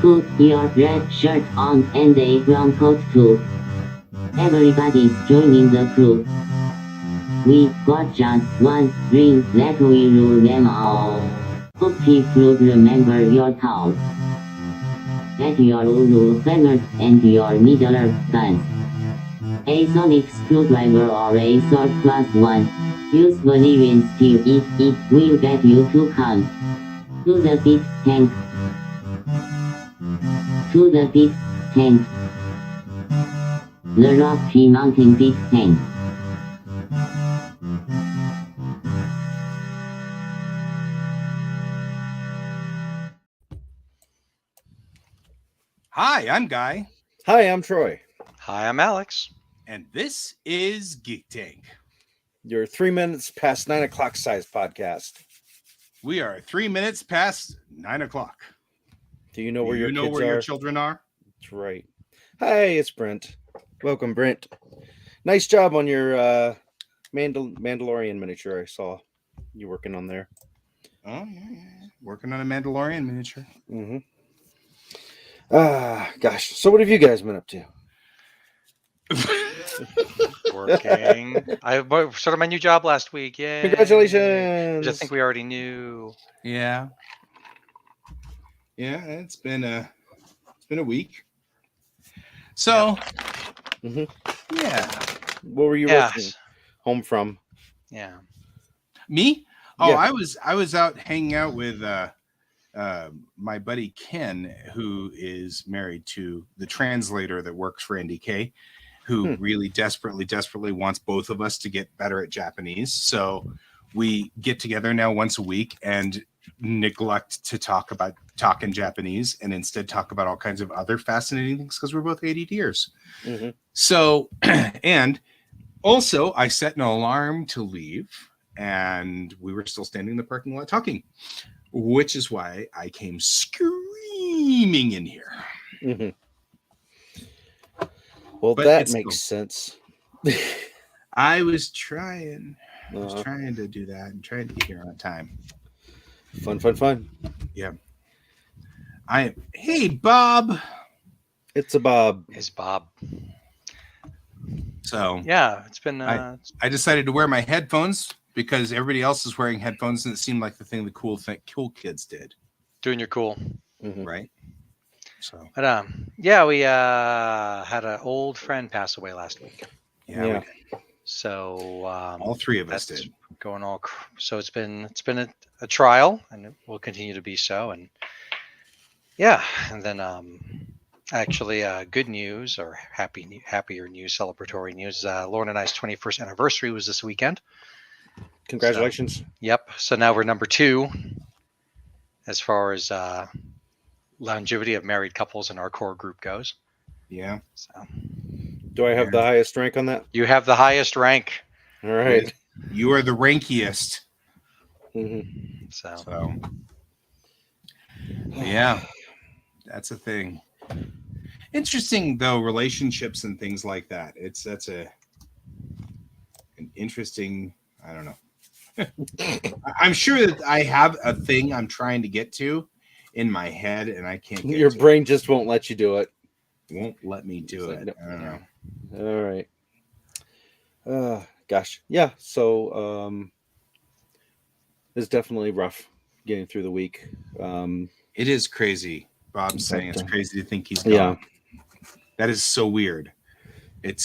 Put your red shirt on and a brown coat too. Everybody's joining the crew. We got just one ring that we rule them all. Hope you remember your towels. Get your Ulu fingers and your needler guns. A sonic screwdriver or a sword +1. Use Valerian steel if it will get you to come. To the pit tank. To the pit tank. The Rocky Mountain pit tank. Hi, I'm Guy, Hi, I'm Troy. Hi, I'm Alex. and this is Geek Tank. Your 3 minutes past 9 o'clock size podcast. We are 3 minutes past 9 o'clock. Do you know where your you know kids where are? your children are? That's right. Hi, it's Brent. Welcome, Brent. Nice job on your Mandalorian miniature. I saw you working on there. Oh, yeah. Working on a Mandalorian miniature. Mm-hmm. Gosh. So what have you guys been up to? Working. I started my new job last week. Yay. Congratulations. Which I think we already knew. Yeah. Yeah, it's been a week. So, Mm-hmm. yeah. What were you working home from? Yeah. Me? Oh, Yeah. I was out hanging out with my buddy Ken, who is married to the translator that works for NDK, who really desperately wants both of us to get better at Japanese. So we get together now once a week and neglect to talk in Japanese and instead talk about all kinds of other fascinating things because we're both ADDers. Mm-hmm. So, and also I set an alarm to leave and we were still standing in the parking lot talking, which is why I came screaming in here. Mm-hmm. Well, But that makes sense. I was trying to do that and trying to get here on time. Fun. Yeah. Hey, Bob. It's a Bob. It's Bob. So yeah, it's been. I decided to wear my headphones because everybody else is wearing headphones, and it seemed like the thing the cool kids did. Doing your cool, right? So, but yeah, we had an old friend pass away last week. Yeah. So all three of us did. Going all. So it's been a trial, and it will continue to be so. And yeah, and then actually, good news or happier news, celebratory news. Lauren and I's 21st anniversary was this weekend. Congratulations. So, yep. So now we're number 2 as far as longevity of married couples in our core group goes. Yeah. So, do I have the highest rank on that? You have the highest rank. All right. You are the rankiest. Mm-hmm. So, yeah, that's a thing. Interesting though, relationships and things like that. That's an interesting. I don't know. I'm sure that I have a thing I'm trying to get to in my head, and I can't. Your brain just won't let you do it. Won't let me do it. I don't know. All right. Gosh. Yeah. So it's definitely rough getting through the week. It is crazy. Bob's saying it's crazy to think he's gone. Yeah. That is so weird. I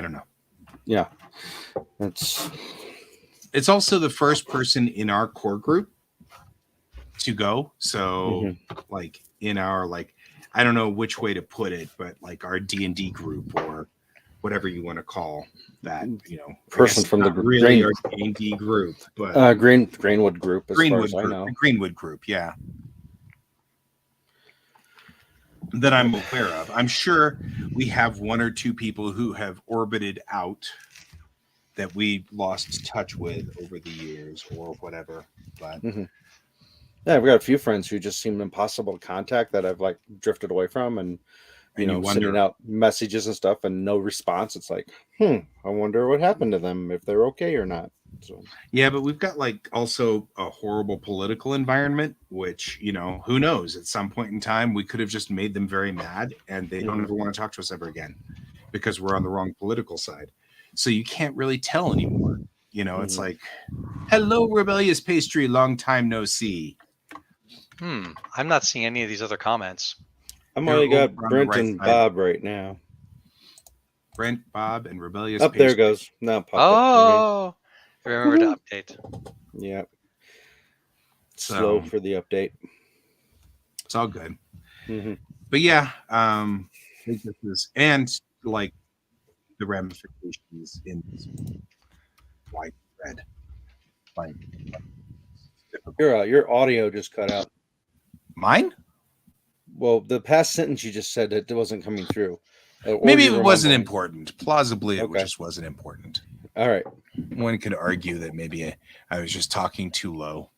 don't know. Yeah. It's also the first person in our core group to go. So like in our, like, I don't know which way to put it, but like our D&D group or whatever you want to call that, person from the really our D&D group, but Greenwood group, as far as I know. Greenwood group, yeah. That I'm aware of. I'm sure we have one or two people who have orbited out that we lost touch with over the years or whatever. But yeah, I've got a few friends who just seem impossible to contact that I've like drifted away from, and sending out messages and stuff and no response. It's like, I wonder what happened to them, if they're okay or not. So Yeah, but we've got like also a horrible political environment, which, who knows? At some point in time, we could have just made them very mad and they don't ever want to talk to us ever again because we're on the wrong political side. So you can't really tell anymore. It's like, hello, rebellious pastry, long time no see. I'm not seeing any of these other comments. I'm They're only got over on the Brent right and side. Bob right now. Brent, Bob, and rebellious Up pastry. there goes. Now it popped up for me. Oh, remember to update. Yeah. So- Slow for the update. It's all good. Mm-hmm. But yeah, I think this is, and like the ramifications in this widespread. Like, Your audio just cut out. mine? Well, the past sentence you just said, it wasn't coming through. Or Maybe you it were wasn't mumbling. important. Plausibly, it Okay. just wasn't important. All right. One could argue that maybe I was just talking too low.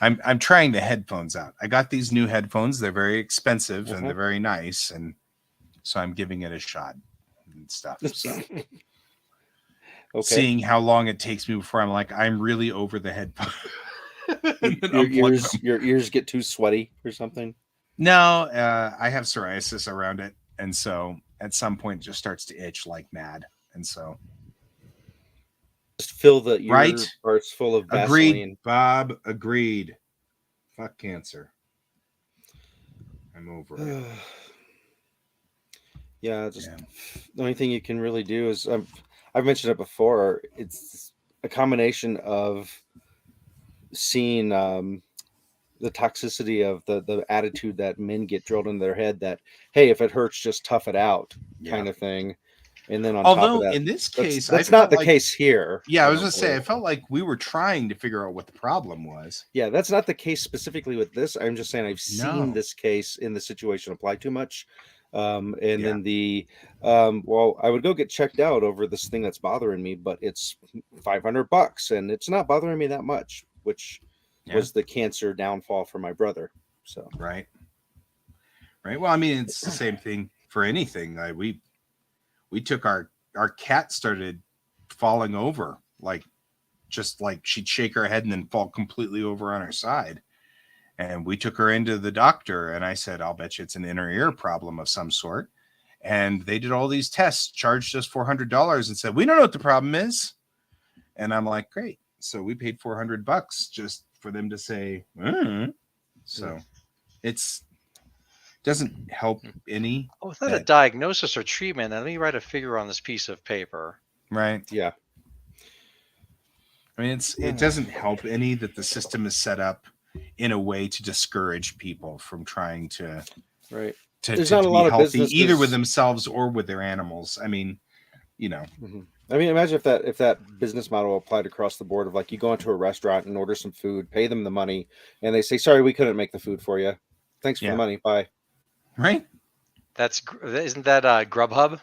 I'm trying the headphones out. I got these new headphones. They're very expensive and they're very nice, and so I'm giving it a shot and stuff. So Okay. seeing how long it takes me before I'm really over the headphones. Your ears get too sweaty or something. No, I have psoriasis around it, and so at some point it just starts to itch like mad, and so Just fill the ear Right. parts full of Vaseline. agreed, Bob. Agreed. Fuck cancer. I'm over it. Yeah, just Yeah. the only thing you can really do is I've mentioned it before. It's a combination of seeing the toxicity of the attitude that men get drilled into their head that, hey, if it hurts, just tough it out, kind of thing. And then on top Although of that, in this case, that's I not felt the like- case here. Yeah, I was don't gonna say I believe. felt like we were trying to figure out what the problem was. Yeah, that's not the case specifically with this. I'm just saying I've seen No. this case in the situation apply too much. And Yeah. then well, I would go get checked out over this thing that's bothering me, but it's $500 and it's not bothering me that much, which was the cancer downfall for my brother. So Right. Well, I mean, it's the same thing for anything. We took our cat started falling over, just like she'd shake her head and then fall completely over on her side. And we took her into the doctor, and I said, I'll bet you it's an inner ear problem of some sort. And they did all these tests, charged us $400, and said, we don't know what the problem is. And I'm like, great. So we paid $400 just for them to say, So it's doesn't help any. Without a diagnosis or treatment, let me write a figure on this piece of paper. Right. yeah. I mean, it doesn't help any that the system is set up in a way to discourage people from trying to Right. to There's be not a lot of healthy, either businesses- with themselves or with their animals. I mean, Mhm. I mean, imagine if that business model applied across the board of like you go into a restaurant and order some food, pay them the money, and they say, sorry, we couldn't make the food for you. Thanks for Yeah. the money. Bye. right? Isn't that Grubhub?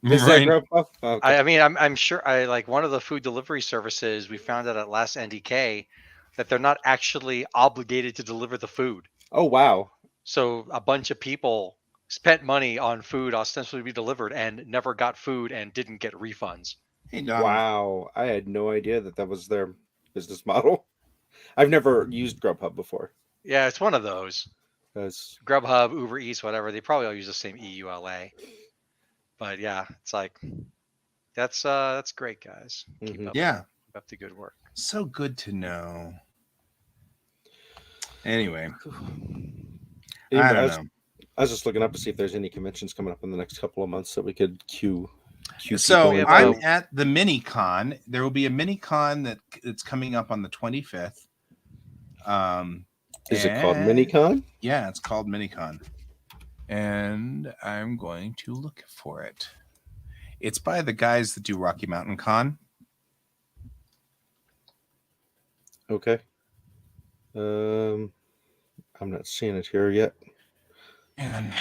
Is that Grubhub? Oh, okay. I mean, I'm sure one of the food delivery services. We found out at last NDK that they're not actually obligated to deliver the food. Oh, wow. So a bunch of people spent money on food ostensibly to be delivered and never got food and didn't get refunds. Hey, Dom. Wow. I had no idea that was their business model. I've never used Grubhub before. Yeah, it's one of those. Because Grubhub, Uber Eats, whatever. They probably all use the same EULA. But yeah, it's like that's great, guys. Keep up the good work. So good to know. Anyway, I don't know. I was just looking up to see if there's any conventions coming up in the next couple of months that we could queue. So people I'm into. at the mini-con. There will be a mini-con that's coming up on the 25th. Is it called Minicon? Yeah, it's called Minicon. And I'm going to look for it. It's by the guys that do Rocky Mountain Con. Okay. I'm not seeing it here yet. And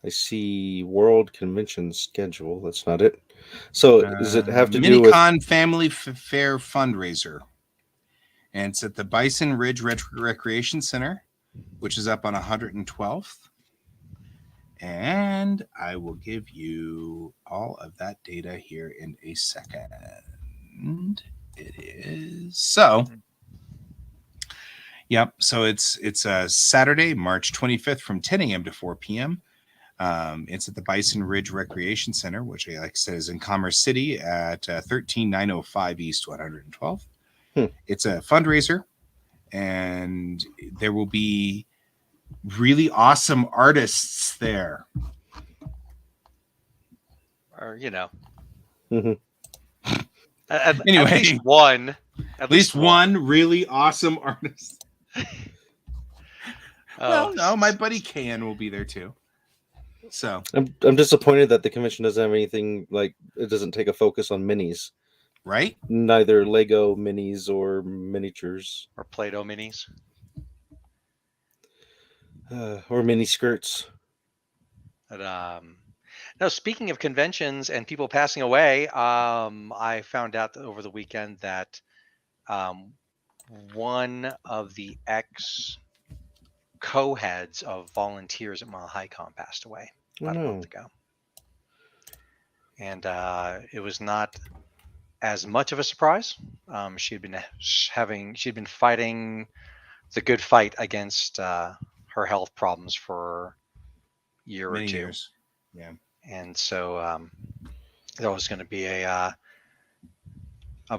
I see World Convention schedule. That's not it. So does it have to do with Minicon Family Fair Fundraiser? And it's at the Bison Ridge Recreation Center, which is up on 112th. And I will give you all of that data here in a second. It is so. Yep. So it's Saturday, March 25th from 10 a.m. to 4 p.m. It's at the Bison Ridge Recreation Center, which, like I said, is in Commerce City at 13905 East 112. It's a fundraiser, and there will be really awesome artists there. Or, you know. Anyway. At least one. At least one really awesome artist. Well, no, my buddy Ken will be there too. So I'm disappointed that the convention doesn't have anything, like, it doesn't take a focus on minis. Right? Neither Lego minis or miniatures. Or Play-Doh minis. Or mini skirts. But, no, speaking of conventions and people passing away, I found out over the weekend that one of the co-heads of volunteers at Mile High Con passed away about a month ago. And it was not as much of a surprise. She'd been fighting the good fight against her health problems for a year or two. Years. Yeah. And so there was going to be I'll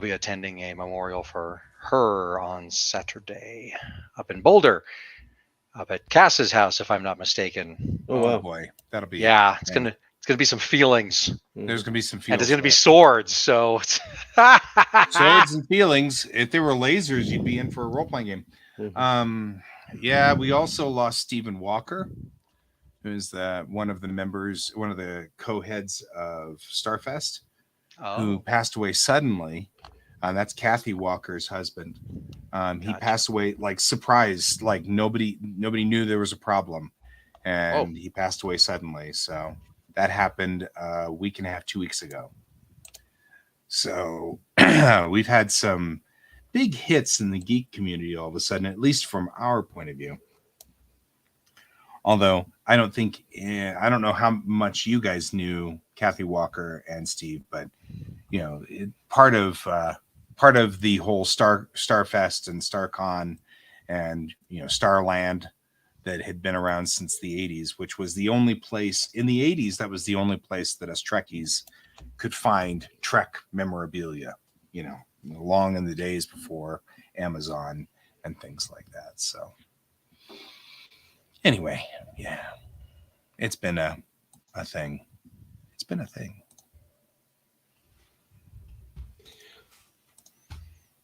be attending a memorial for her on Saturday up in Boulder, up at Cass's house, if I'm not mistaken. Oh wow. Boy, that'll be it's gonna be some feelings. There's gonna be some feelings. And there's gonna be swords, so swords and feelings. If there were lasers, you'd be in for a role-playing game. Yeah, we also lost Stephen Walker, who's one of the co-heads of Starfest, who passed away suddenly. That's Kathy Walker's husband. He passed away like surprised, like nobody knew there was a problem, and he passed away suddenly. So that happened a week and a half, 2 weeks ago. So we've had some big hits in the geek community all of a sudden, at least from our point of view. Although I don't know how much you guys knew Kathy Walker and Steve, but you know, part of the whole Starfest and StarCon and, you know, Starland that had been around since the 80s, which was the only place in the 80s that was the only place that us Trekkies could find Trek memorabilia, you know, long in the days before Amazon and things like that. So anyway, yeah, it's been a thing. It's been a thing.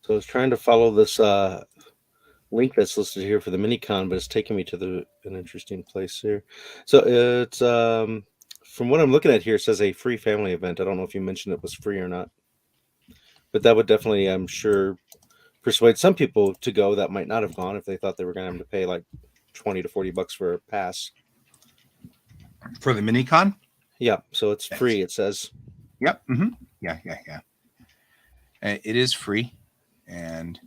So I was trying to follow this link that's listed here for the minicon, but it's taking me to an interesting place here. So it's from what I'm looking at here, it says a free family event. I don't know if you mentioned it was free or not, but that would definitely, I'm sure, persuade some people to go that might not have gone if they thought they were going to have to pay like $20 to $40 for a pass for the minicon. Yeah, so it's free. It says. Yep. Mm-hmm. Yeah. It is free. And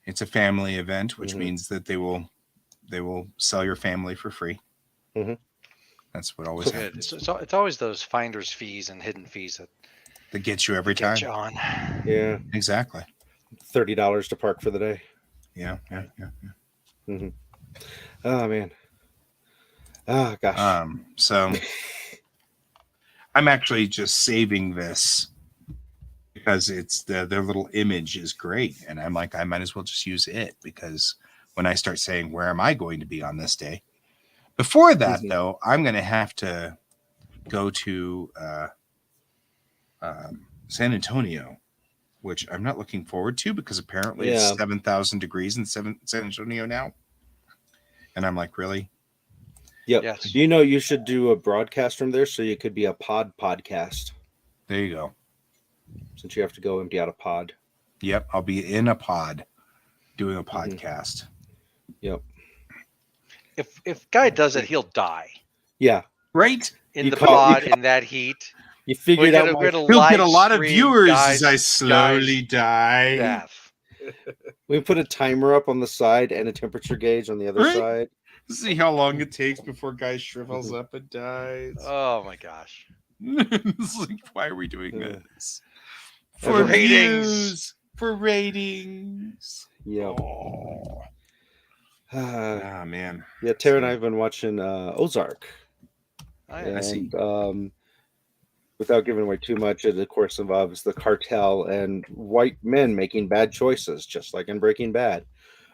it's a family event, which means that they will sell your family for free. That's what always happens. It's always those finder's fees and hidden fees that get you every time. Get you on. Yeah, exactly. $30 to park for the day. Yeah. Oh man. Oh gosh. So I'm actually just saving this because it's their little image is great, and I'm like, I might as well just use it, because when I start saying where am I going to be on this day, before that though, I'm going to have to go to San Antonio, which I'm not looking forward to, because apparently it's 7,000 degrees in San Antonio now, and I'm like, really? Yep. Yes. You know, you should do a broadcast from there, so you could be a podcast. There you go. Since you have to go empty out a pod. Yep, I'll be in a pod doing a podcast. Yep. If Guy does it, he'll die. Yeah. Right? In the pod, in that heat. You figured out. He'll get a lot of viewers as I slowly die. Death. We put a timer up on the side and a temperature gauge on the other side. See how long it takes before guy shrivels up and dies. Oh my gosh. It's like, why are we doing this? For For ratings. views, for ratings. Yep. Oh, man. Yeah, Tara and I have been watching Ozark. Oh, yeah. And, I see. Without giving away too much, it of course involves the cartel and white men making bad choices, just like in Breaking Bad.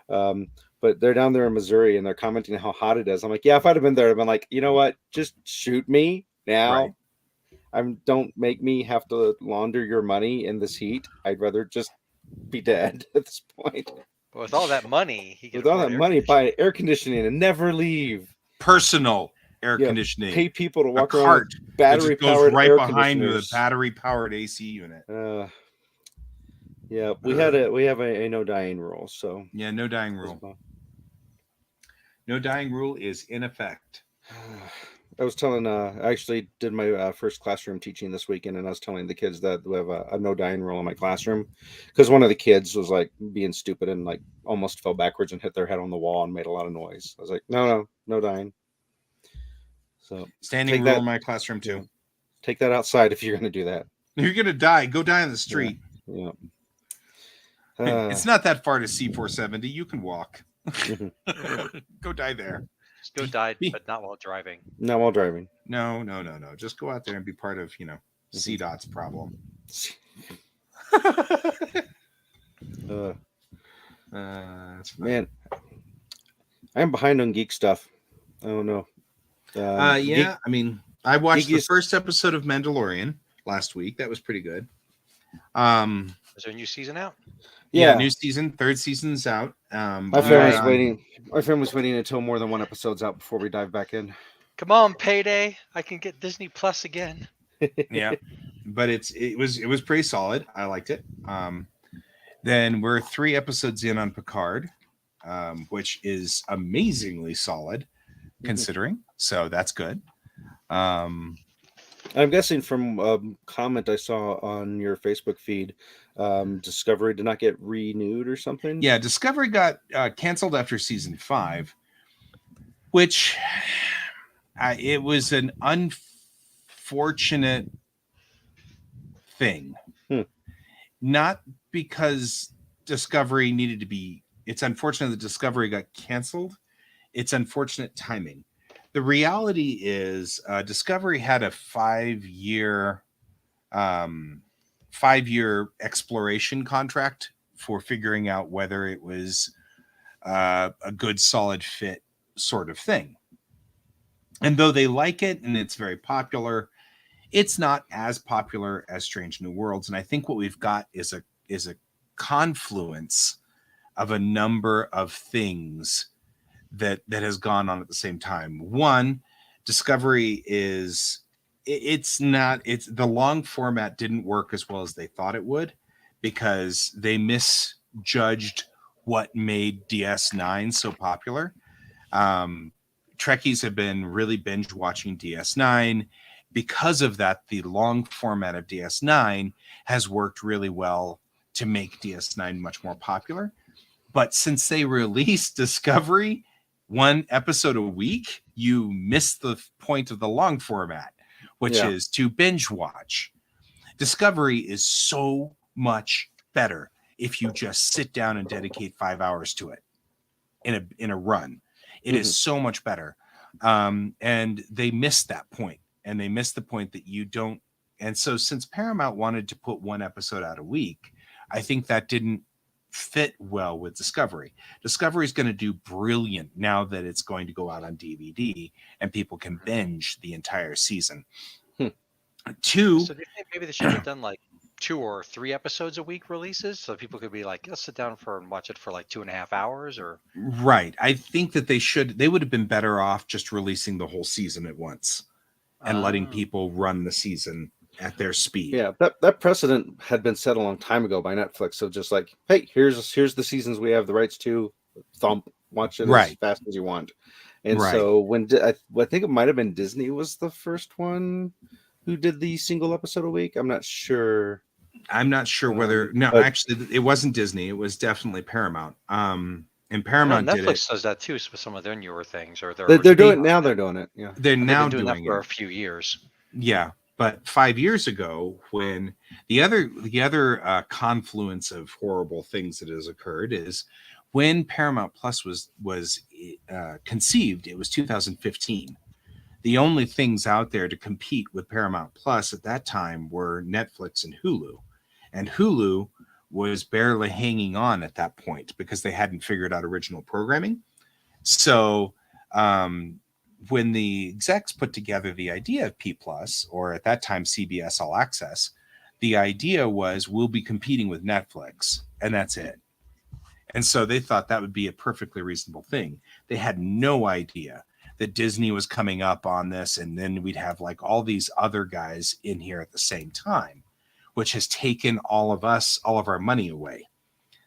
But they're down there in Missouri and they're commenting how hot it is. I'm like, yeah, if I'd have been there, I'd been like, you know what? Just shoot me now. Right. Don't make me have to launder your money in this heat. I'd rather just be dead at this point. But with all that money, he could With all afford that air money, conditioning. buy air conditioning and never leave. Personal air Yeah, conditioning. pay people to A walk around cart with that just battery goes powered right air behind the conditioners. battery powered AC unit. Yeah, we have a no dying rule, so Yeah, no dying rule. No dying rule is in effect. I was telling, I actually did my first classroom teaching this weekend, and I was telling the kids that we have a no dying rule in my classroom because one of the kids was like being stupid and like almost fell backwards and hit their head on the wall and made a lot of noise. I was like, no dying. So Standing take rule that- in my classroom too. Yeah. Take that outside if you're going to do that. You're gonna die. Go die on the street. Yeah. It's not that far to C470. You can walk. Mhm. Go die there. Just go die, but not while driving. Not while driving. No. Just go out there and be part of, CDOT's problem. That's fine. Man, I'm behind on geek stuff. I don't know. Yeah, I mean, I watched the Geekiest- first episode of Mandalorian last week. That was pretty good. Is there a new season out? Yeah, Yeah, new season, third season's out. my family's waiting. Our family's waiting until more than one episode's out before we dive back in. Come on, payday! I can get Disney Plus again. Yeah, but it was pretty solid. I liked it. Then we're 3 episodes in on Picard, which is amazingly solid considering. So that's good. I'm guessing from a comment I saw on your Facebook feed, Discovery did not get renewed or something. Yeah, Discovery got canceled after season 5, which it was an unfortunate thing. Not because Discovery needed to be. It's unfortunate that Discovery got canceled. It's unfortunate timing. The reality is Discovery had a 5-year exploration contract for figuring out whether it was a good solid fit sort of thing. And though they like it and it's very popular, it's not as popular as Strange New Worlds. And I think what we've got is a confluence of a number of things that has gone on at the same time. One, Discovery it's the long format didn't work as well as they thought it would because they misjudged what made DS9 so popular. Trekkies have been really binge watching DS9. Because of that, the long format of DS9 has worked really well to make DS9 much more popular. But since they released Discovery 1 episode a week, you miss the point of the long format, which is to binge watch. Discovery is so much better if you just sit down and dedicate 5 hours to it in a run. It is so much better. And they missed that point. And they missed the point that you don't. And so since Paramount wanted to put 1 episode out a week, I think that didn't fit well with Discovery. Discovery is going to do brilliant now that it's going to go out on DVD and people can binge the entire season. 2. So do you think maybe they should have done like 2 or 3 episodes a week releases so people could be like, let's sit down and watch it for like 2.5 hours or Right. I think that they would have been better off just releasing the whole season at once and letting people run the season at their speed. Yeah, that precedent had been set a long time ago by Netflix. So just like, hey, here's the seasons we have the rights to. Thump, watch it as fast as you want. And so when I think it might have been Disney was the first one who did the single episode a week. I'm not sure. I'm not sure whether actually it wasn't Disney. It was definitely Paramount. And I know Paramount did it. Netflix does that too with some of their newer things, or their They're original doing content. now. They're doing it. Yeah. They're And they've now been doing that doing for it. a few years. Yeah, but 5 years ago, when the other confluence of horrible things that has occurred is when Paramount Plus was conceived. It was 2015. The only things out there to compete with Paramount Plus at that time were Netflix and Hulu, and Hulu was barely hanging on at that point because they hadn't figured out original programming. So when the execs put together the idea of P Plus, or at that time CBS All Access, the idea was we'll be competing with Netflix, and that's it. And so they thought that would be a perfectly reasonable thing. They had no idea that Disney was coming up on this, and then we'd have like all these other guys in here at the same time, which has taken all of our money away.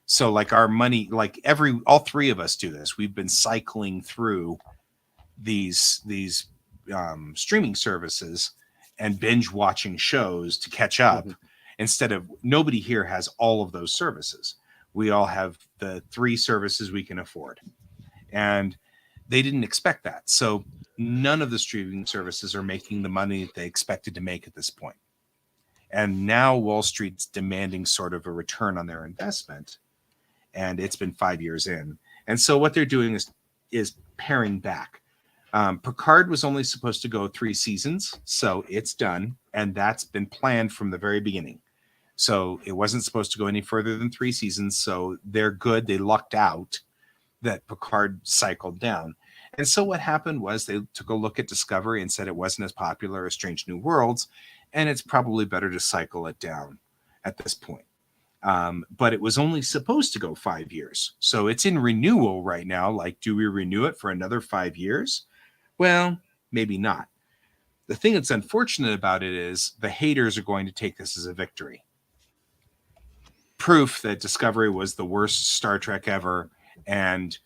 So like our money, like all three of us do this. We've been cycling through these streaming services and binge watching shows to catch up. Instead of, nobody here has all of those services. We all have the 3 services we can afford, and they didn't expect that. So none of the streaming services are making the money that they expected to make at this point. And now Wall Street's demanding sort of a return on their investment, and it's been 5 years in. And so what they're doing is paring back. Picard was only supposed to go 3 seasons, so it's done, and that's been planned from the very beginning. So it wasn't supposed to go any further than 3 seasons, so they're good. They lucked out that Picard cycled down. And so what happened was they took a look at Discovery and said it wasn't as popular as Strange New Worlds, and it's probably better to cycle it down at this point. But it was only supposed to go 5 years. So it's in renewal right now. Like, do we renew it for another 5 years? Well, maybe not. The thing that's unfortunate about it is the haters are going to take this as a victory. Proof that Discovery was the worst Star Trek ever, and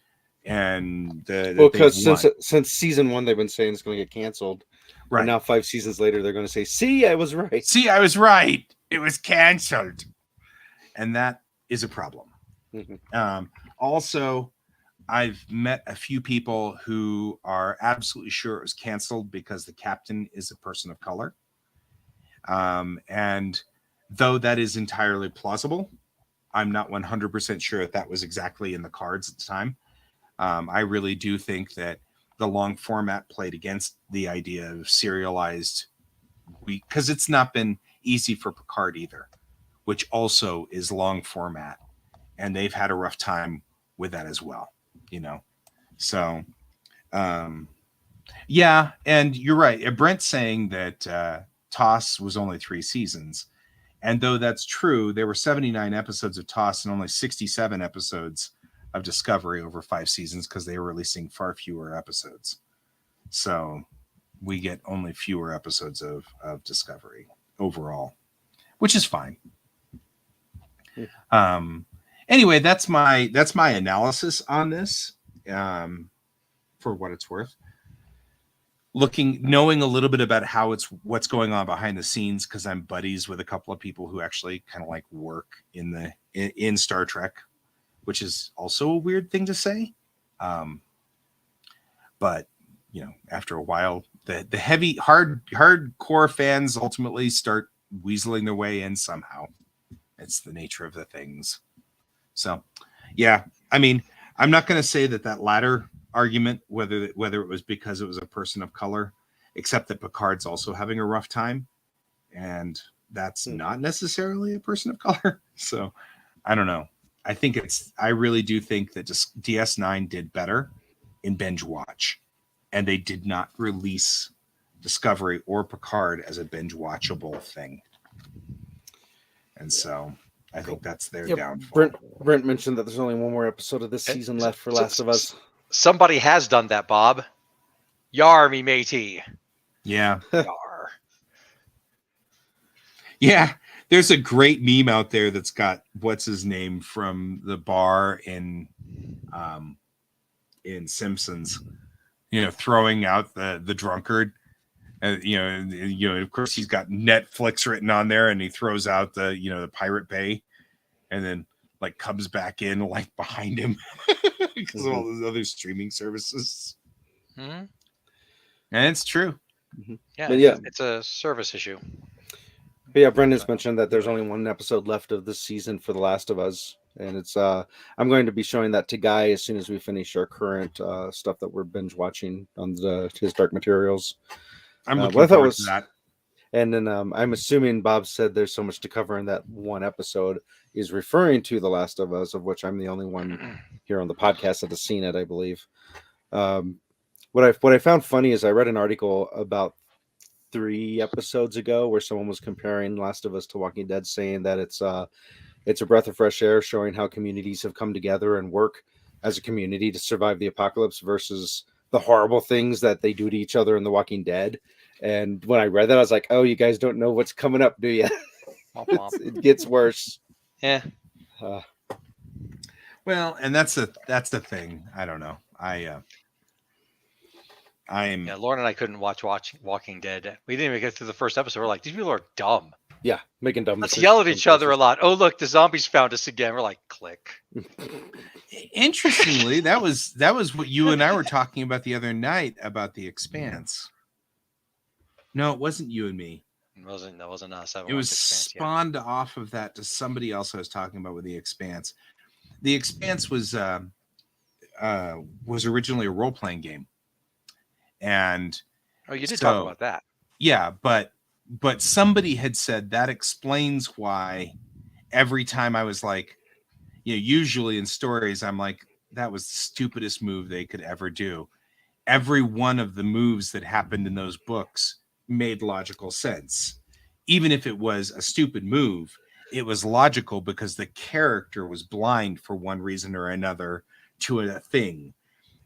because since season 1 they've been saying it's going to get canceled, right? And now 5 seasons later they're going to say, "See, I was right. See, I was right. It was canceled," and that is a problem. Also, I've met a few people who are absolutely sure it was canceled because the captain is a person of color, and though that is entirely plausible, I'm not 100% sure that was exactly in the cards at the time. I really do think that the long format played against the idea of serialized, because it's not been easy for Picard either, which also is long format, and they've had a rough time with that as well, So, yeah, and you're right. Brent's saying that TOS was only 3 seasons. And though that's true, there were 79 episodes of TOS and only 67 episodes of Discovery over 5 seasons because they were releasing far fewer episodes. So we get only fewer episodes of Discovery overall, which is fine. Anyway, that's my analysis on this, for what it's worth. Knowing a little bit about what's going on behind the scenes, because I'm buddies with a couple of people who actually kind of like work in Star Trek, which is also a weird thing to say. But after a while, the heavy, hardcore fans ultimately start weaseling their way in somehow. It's the nature of the things. So, yeah, I mean, I'm not going to say that latter argument, whether it was because it was a person of color, except that Picard's also having a rough time, and that's not necessarily a person of color. So I don't know. I really do think that just DS9 did better in binge watch, and they did not release Discovery or Picard as a binge watchable thing. And so I think that's their downfall. Brent mentioned that there's only one more episode of this season left for Last of Us. Somebody has done that, Bob. Yar, me matey. Yeah. Yar. Yeah. There's a great meme out there that's got what's his name from the bar in Simpsons, throwing out the drunkard. Of course he's got Netflix written on there, and he throws out the Pirate Bay, and then like comes back in like behind him. because of all those other streaming services. Mhm. And it's true. Yeah, But yeah. it's a service issue. But yeah, Brendan's mentioned that there's only one episode left of this season for The Last of Us, and it's I'm going to be showing that to Guy as soon as we finish our current stuff that we're binge watching on his Dark Materials. I'm looking what I thought forward was, to that. And then I'm assuming Bob said there's so much to cover in that one episode is referring to The Last of Us, of which I'm the only one here on the podcast that has seen it, I believe. What I found funny is I read an article about 3 episodes ago where someone was comparing Last of Us to Walking Dead, saying that it's a breath of fresh air, showing how communities have come together and work as a community to survive the apocalypse versus the horrible things that they do to each other in The Walking Dead. And when I read that, I was like, "Oh, you guys don't know what's coming up, do you?" It gets worse. Yeah. Well, and that's the thing. I don't know. Yeah, Lauren and I couldn't watch Walking Dead. We didn't even get through the first episode. We're like, these people are dumb. Yeah, making dumb Let's decisions. yell at each other a lot. Oh, look, the zombies found us again. We're like, click. Interestingly, that was what you and I were talking about the other night about The Expanse. No, it wasn't you and me. That wasn't us. It was spawned off of that to somebody else I was talking about with The Expanse. The Expanse was originally a role-playing game. And you did talk about that. Yeah, but somebody had said that explains why every time I was like, usually in stories, I'm like, that was the stupidest move they could ever do. Every one of the moves that happened in those books made logical sense. Even if it was a stupid move, it was logical because the character was blind for one reason or another to a thing.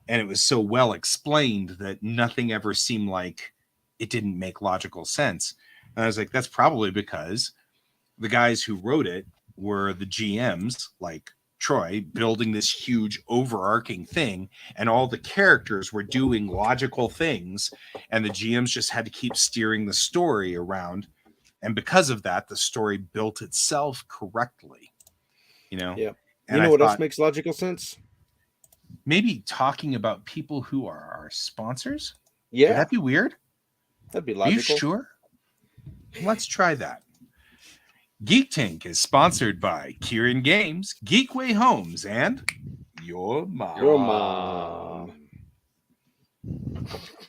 And it was so well explained that nothing ever seemed like it didn't make logical sense. And I was like, that's probably because the guys who wrote it were the GMs, like Troy, building this huge overarching thing, and all the characters were doing logical things, and the GMs just had to keep steering the story around. And because of that, the story built itself correctly. Yeah. And what else makes logical sense? Maybe talking about people who are our sponsors. Yeah. Would that be weird? That'd be logical. Are you sure? Let's try that. Geek Tank is sponsored by Kieran Games, Geekway Homes, and Your Mom. Your Mom.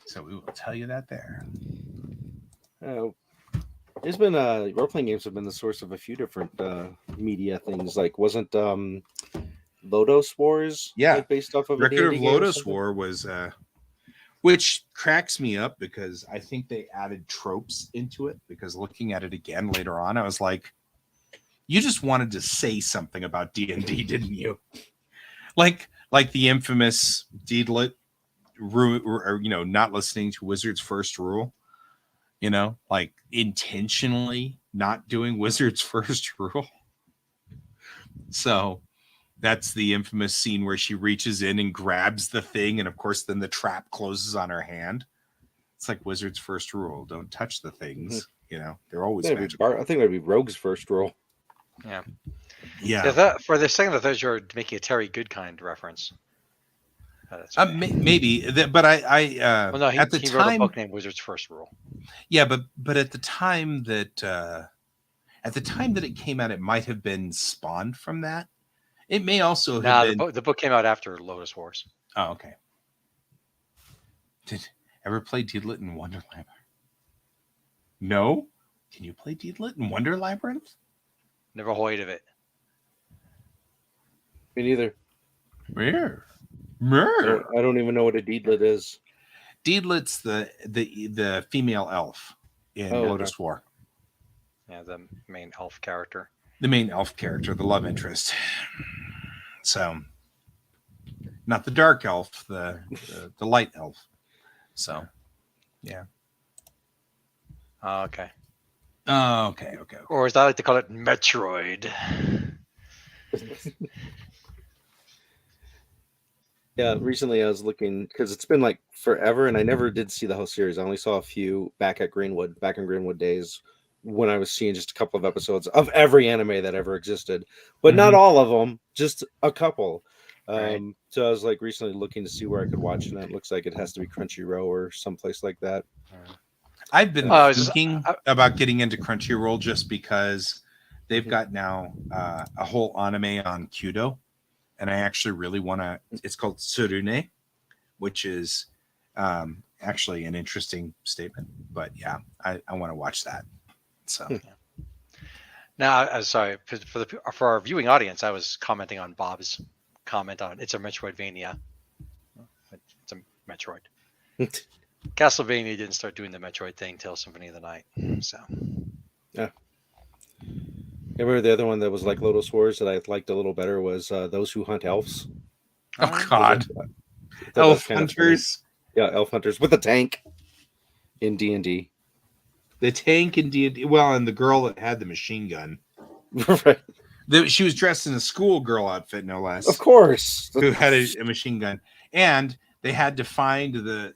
So we will tell you that there. There's been role-playing games have been the source of a few different media things. Like, wasn't Lodos Wars based off of Record of Lodos War was which cracks me up because I think they added tropes into it, because looking at it again later on, I was like, you just wanted to say something about D&D, didn't you? Like the infamous Deedlit not listening to Wizard's first rule, like intentionally not doing Wizard's first rule. So that's the infamous scene where she reaches in and grabs the thing, and of course then the trap closes on her hand. It's like Wizard's first rule: don't touch the things. They're always magical. I think that'd be Rogue's first rule. Yeah. For the second of those, you're making a Terry Goodkind reference. Maybe, but I he at the time wrote a book named Wizard's First Rule. Yeah, but at the time that it came out, it might have been spawned from that. It may also have been. The book came out after Lotus Wars. Oh, okay. Did ever play Deedlit in Wonder Labyrinth? No? Can you play Deedlit in Wonder Labyrinth? Never heard of it. Me neither. Where? I don't even know what a Deedlit is. Deedlit's the female elf in Lotus War. Yeah, the main elf character. The main elf character, the love interest. So, not the dark elf, the light elf. So, yeah. Okay. Okay. Or as I like to call it, Metroid. Yeah, recently I was looking, because it's been like forever, and I never did see the whole series. I only saw a few back in Greenwood days, when I was seeing just a couple of episodes of every anime that ever existed, but not all of them, just a couple. Right. So I was like recently looking to see where I could watch it, and it looks like it has to be Crunchyroll or someplace like that. I've been Oh, I was just- thinking about getting into Crunchyroll just because they've got now a whole anime on Kyudo, and I actually really want to. It's called Tsurune, which is actually an interesting statement. But yeah, I want to watch that. So Now, I'm sorry for our viewing audience. I was commenting on Bob's comment on it's a Metroidvania. It's a Metroid. Castlevania didn't start doing the Metroid thing till Symphony of the Night. So Yeah. Remember the other one that was like Lotus Wars that I liked a little better was Those Who Hunt Elves. oh god, That was Elf kind of Hunters. funny. Yeah, Elf Hunters with a tank in D&D. The tank in D&D. Well, and the girl that had the machine gun. Right. She was dressed in a schoolgirl outfit, no less. Of course. Who had a machine gun, and they had to find the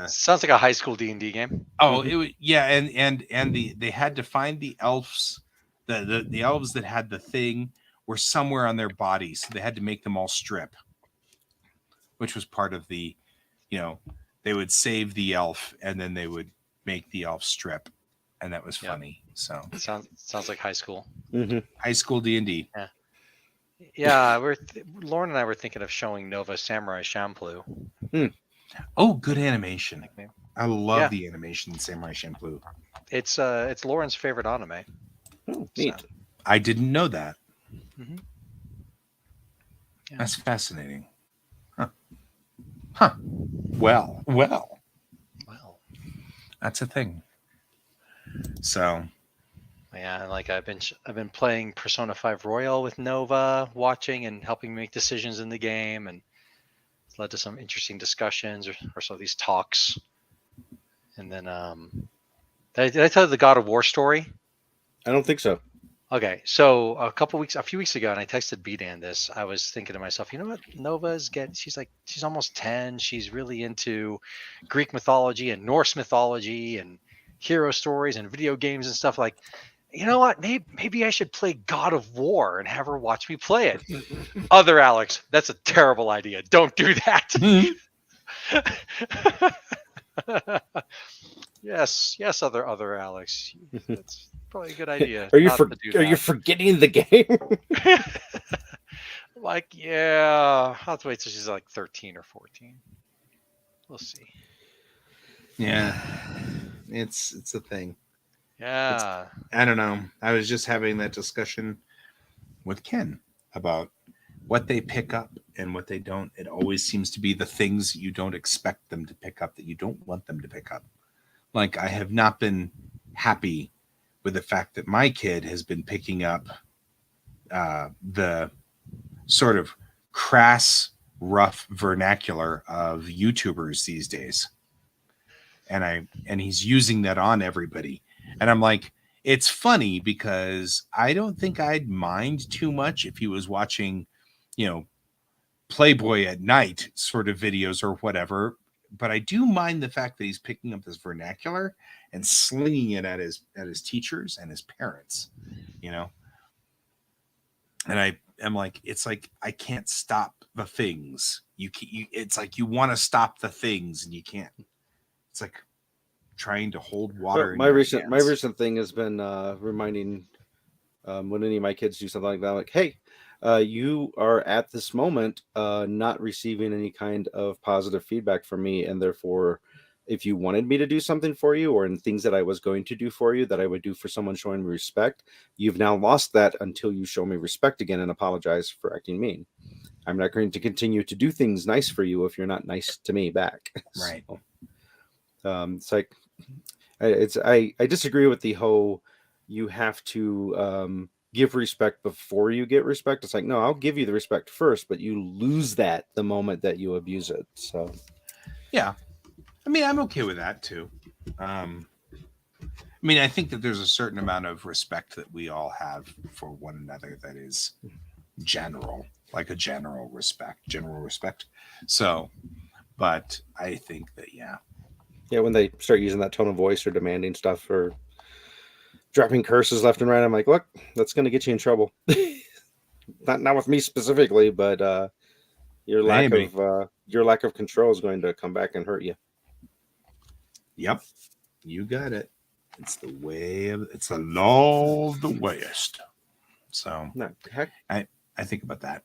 sounds like a high school D&D game. oh it was yeah, and they had to find the elves, the elves that had the thing were somewhere on their bodies, so they had to make them all strip, which was part of the, they would save the elf and then they would make the elf strip, and that was funny. So Sounds like high school. Mm-hmm. high school D&D. Yeah, Lauren and I were thinking of showing Nova Samurai Champloo. Oh, good animation. Like maybe- I love Yeah. the animation in Samurai Champloo. It's Lauren's favorite anime. Oh, neat. So, I didn't know that. mhm. Yeah. That's fascinating. Huh. Well, Well, that's a thing. So, yeah, and like I've been playing Persona 5 Royal with Nova, watching and helping me make decisions in the game, and it's led to some interesting discussions or some of these talks. And then did I tell you the God of War story? I don't think so. Okay, so a few weeks ago, and I texted B-Dan this, I was thinking to myself, you know what, she's almost 10. She's really into Greek mythology and Norse mythology and hero stories and video games and stuff. Like, you know what, maybe I should play God of War and have her watch me play it. Other Alex, that's a terrible idea. Don't do that. Yes, other Alex. That's probably a good idea. Are you not to do are you that. forgetting the game? Like, yeah, I'll have to wait till she's like 13 or 14. We'll see. yeah. It's a thing. Yeah. I don't know. I was just having that discussion with Ken about what they pick up and what they don't. It always seems to be the things you don't expect them to pick up that you don't want them to pick up. Like, I have not been happy with the fact that my kid has been picking up the sort of crass, rough vernacular of YouTubers these days. And he's using that on everybody. And I'm like, it's funny because I don't think I'd mind too much if he was watching, Playboy at night sort of videos or whatever. But I do mind the fact that he's picking up this vernacular and slinging it at his teachers and his parents, And I am like, it's like, I can't stop the things. It's like you want to stop the things and you can't. It's like trying to hold water. My recent thing has been reminding when any of my kids do something like that, like, hey, you are at this moment not receiving any kind of positive feedback from me, and therefore, if you wanted me to do something for you, or in things that I was going to do for you that I would do for someone showing me respect, you've now lost that until you show me respect again and apologize for acting mean. I'm not going to continue to do things nice for you if you're not nice to me back. Right. So, it's like I disagree with the whole you have to give respect before you get respect. It's like, no, I'll give you the respect first, but you lose that the moment that you abuse it. So yeah, I mean, I'm okay with that too. I think that there's a certain amount of respect that we all have for one another that is general, like a general respect. So, but I think that, yeah, when they start using that tone of voice or demanding stuff or dropping curses left and right, I'm like, look, that's going to get you in trouble. not with me specifically, but Your Maybe. lack of control is going to come back and hurt you. Yep, you got it. It's the law of the West. So No, heck, I think about that.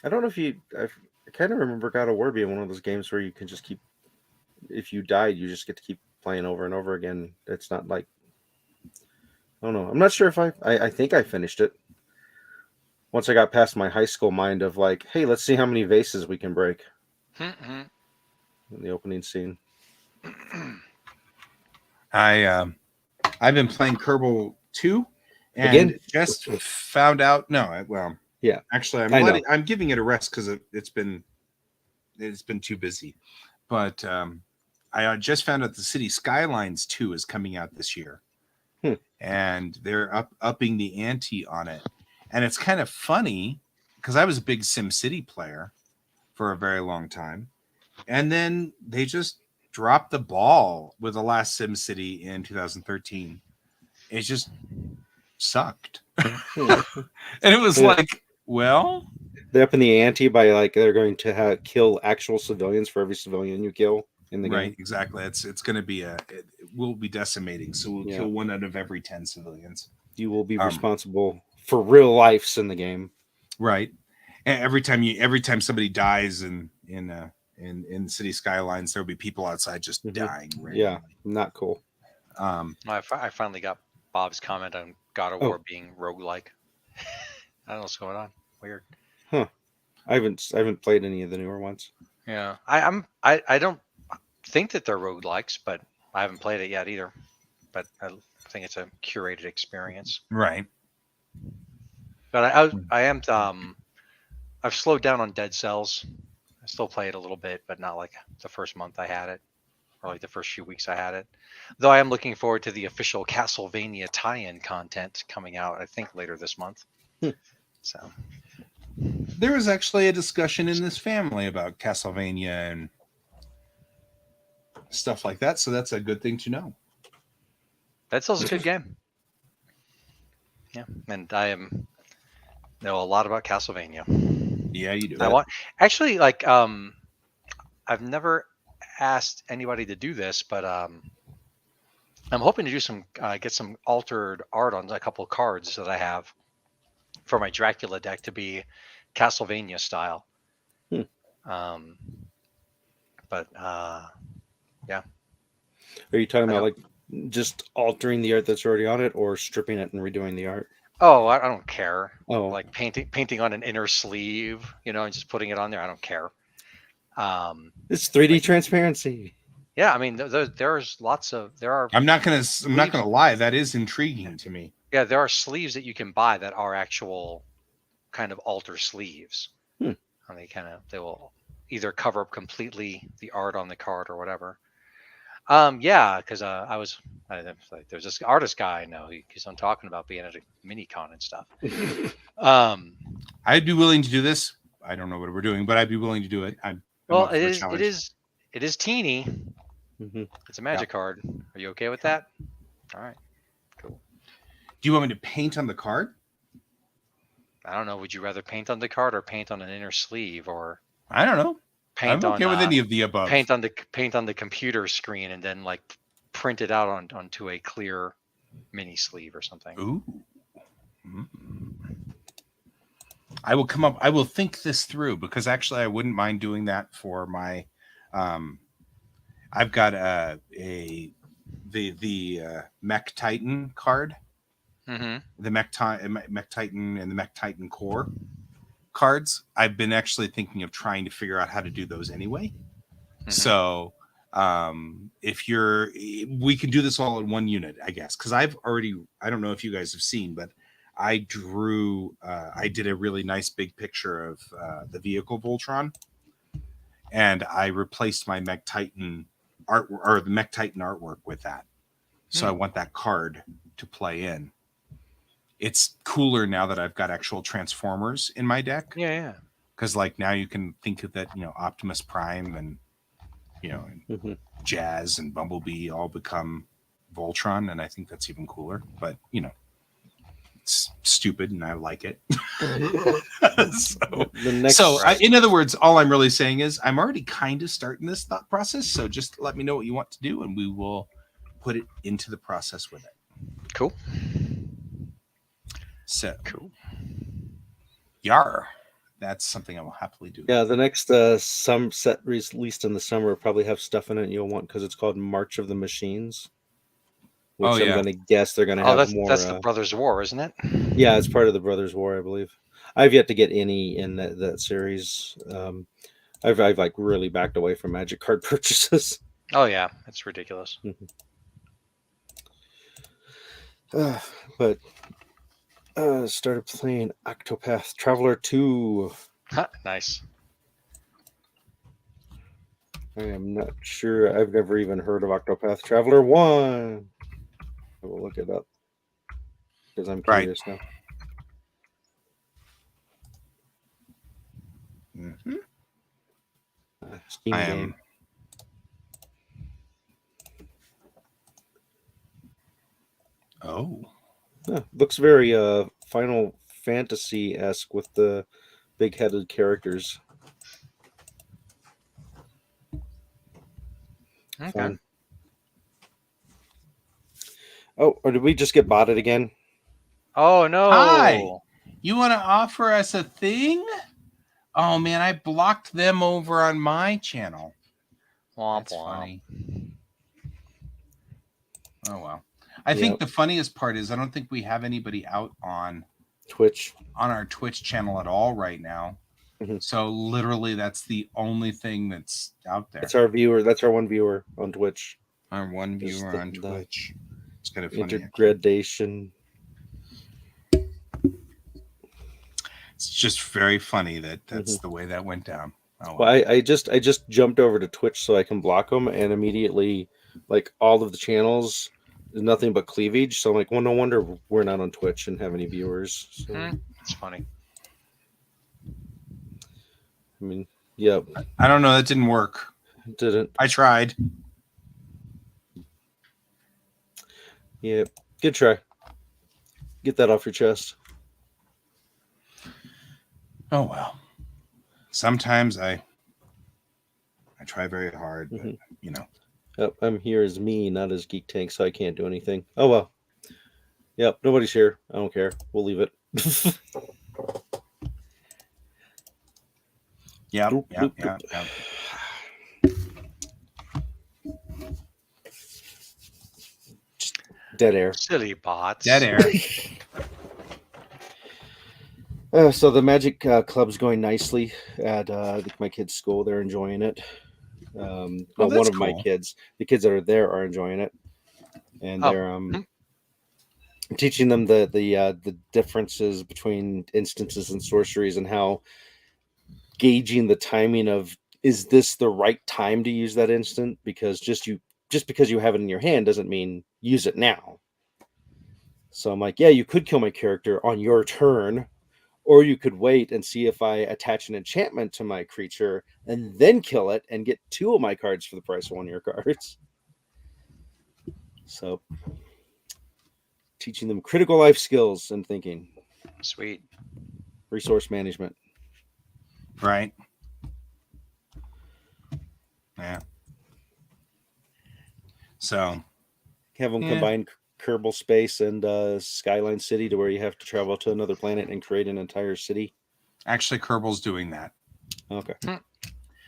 I don't know if I kind of remember God of War being one of those games where you can just keep. If you died, you just get to keep playing over and over again. It's not like. I don't know. I'm not sure if I think I finished it. Once I got past my high school mind of like, hey, let's see how many vases we can break Mhm. in the opening scene. I've been playing Kerbal 2 and Again? just found out. No, well, Yeah. Actually, I'm giving it a rest because it's been too busy. But I just found out the City Skylines 2 is coming out this year, and they're upping the ante on it. And it's kind of funny because I was a big SimCity player for a very long time, and then they just dropped the ball with the last SimCity in 2013. It just sucked, and it was like, well, they're up in the ante by like they're going to kill actual civilians for every civilian you kill in the right, game. exactly. It's going to be it will be decimating. So we'll kill 1 out of every 10 civilians. You will be responsible for real lives in the game. Right. And every time somebody dies in the City Skylines, there'll be people outside just dying. Randomly. Yeah, not cool. I finally got Bob's comment on God of War being roguelike. I don't know what's going on. Weird. Huh. I haven't played any of the newer ones. Yeah. I don't think that they're roguelikes, but I haven't played it yet either. But I think it's a curated experience. Right. But I am I've slowed down on Dead Cells. I still play it a little bit, but not like the first month I had it, or like the first few weeks I had it. Though I am looking forward to the official Castlevania tie-in content coming out, I think later this month. So there was actually a discussion in this family about Castlevania and stuff like that, so that's a good thing to know. Dead Cells is a good game. Yeah, and I know a lot about Castlevania. Yeah, you do. I want I've never asked anybody to do this, but I'm hoping to do get some altered art on a couple of cards that I have for my Dracula deck to be Castlevania style. But yeah. Are you talking about like just altering the art that's already on it, or stripping it and redoing the art? Oh, I don't care. Oh, like painting on an inner sleeve, and just putting it on there. I don't care. It's 3D transparency. Yeah, I mean, there's lots of I'm not gonna lie. That is intriguing to me. Yeah, there are sleeves that you can buy that are actual kind of alter sleeves. And they will either cover up completely the art on the card or whatever. Yeah, because there's this artist guy I know. He keeps on talking about being at a mini con and stuff. I'd be willing to do this. I don't know what we're doing, but I'd be willing to do it. It is teeny. It's a magic card. Are you okay with that? All right, cool. Do you want me to paint on the card? I don't know. Would you rather paint on the card or paint on an inner sleeve, or I don't know. I'm okay with any of the above. Paint on the computer screen and then like print it out onto a clear mini sleeve or something. Ooh. I will think this through, because actually I wouldn't mind doing that for my I've got the Mech Titan card. The Mech Titan and the Mech Titan Core cards. I've been actually thinking of trying to figure out how to do those anyway. So we can do this all in one unit, I guess, because I don't know if you guys have seen, but I did a really nice big picture of the vehicle Voltron, and I replaced my Mech Titan art, or the Mech Titan artwork, with that. So I want that card to play in. It's cooler now that I've got actual Transformers in my deck. Yeah. Because like now you can think of that, Optimus Prime and Jazz and Bumblebee all become Voltron, and I think that's even cooler. But it's stupid and I like it. In other words, all I'm really saying is I'm already kind of starting this thought process. So just let me know what you want to do and we will put it into the process with it. Cool. So cool. Yar. That's something I will happily do. Yeah, the next some set released in the summer will probably have stuff in it you'll want because it's called March of the Machines. Which I'm going to guess they're going to have more. That's the Brothers War, isn't it? Yeah, it's part of the Brothers War, I believe. I've yet to get any in that series. I've like really backed away from Magic card purchases. Oh yeah, it's ridiculous. But started playing Octopath Traveler 2. Nice. I am not sure. I've never even heard of Octopath Traveler 1. I will look it up because I'm curious now. Mm-hmm. Steam game. Oh. Looks very Final Fantasy-esque with the big-headed characters. Okay. Fun. Oh, or did we just get botted again? Oh no! Hi. You want to offer us a thing? Oh man, I blocked them over on my channel. Womp That's womp. funny. Oh well. I think the funniest part is I don't think we have anybody out on Twitch on our Twitch channel at all right now. Mm-hmm. So literally that's the only thing that's out there. That's our viewer. That's our one viewer on Twitch. Our one viewer on Twitch. It's kind of funny. Intergradation. It's just very funny that's the way that went down. Oh, well, I just jumped over to Twitch so I can block them, and immediately, like all of the channels, nothing but cleavage. So I'm like, well, no wonder we're not on Twitch and have any viewers. So. It's funny. I mean, yeah. I don't know. That didn't work. It didn't. I tried. Yeah, good try. Get that off your chest. Oh well. Sometimes I try very hard, but you know. Yep, I'm here as me, not as Geek Tank, so I can't do anything. Oh well. Yep, nobody's here. I don't care. We'll leave it. Yeah. Dead air. Silly bots. Dead air. So the Magic Club's going nicely at my kids' school. They're enjoying it. One of my kids, the kids that are there, are enjoying it, and they're teaching them the differences between instances and sorceries and how gauging the timing of, is this the right time to use that instant? Because just because you have it in your hand doesn't mean use it now. So I'm like, yeah, you could kill my character on your turn, or you could wait and see if I attach an enchantment to my creature and then kill it and get 2 of my cards for the price of 1 of your cards. So teaching them critical life skills and thinking. Sweet. Resource management. Right. Yeah. So have them combine Kerbal Space and Skyline City to where you have to travel to another planet and create an entire city. Actually, Kerbal's doing that. Okay.